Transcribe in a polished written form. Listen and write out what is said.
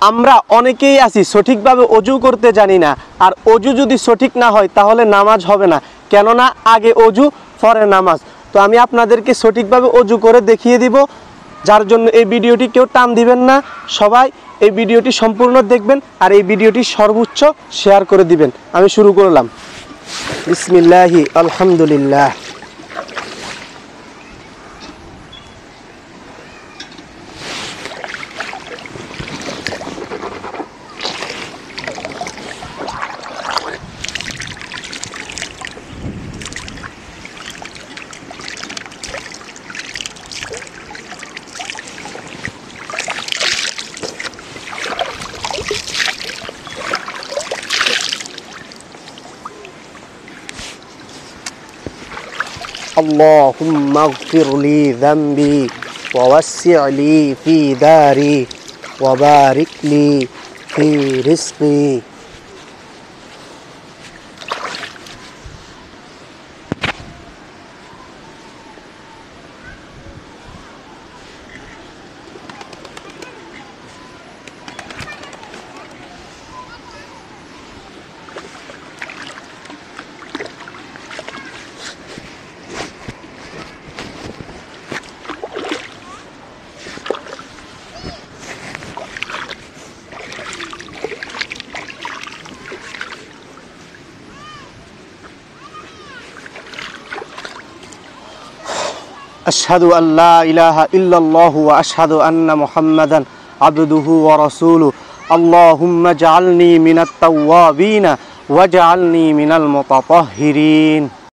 আমরা অনেকেই আছি সঠিকভাবে অজু করতে জানি না, আর অজু যদি সঠিক না হয় তাহলে নামাজ হবে না, কেননা আগে অজু পরে নামাজ। তো আমি আপনাদেরকে সঠিকভাবে অজু করে দেখিয়ে দিব, যার জন্য এই ভিডিওটি কেউ টান দিবেন না, সবাই এই ভিডিওটি সম্পূর্ণ দেখবেন আর এই ভিডিওটি সর্বোচ্চ শেয়ার করে দিবেন। আমি শুরু করলাম। বিসমিল্লাহি আলহামদুলিল্লাহ। اللهم اغفر لي ذنبي ووسع لي في داري وبارك لي في رزقي। أشهد أن لا إله إلا الله وأشهد أن محمدا عبده ورسوله اللهم اجعلني من التوابين واجعلني من المتطهرين।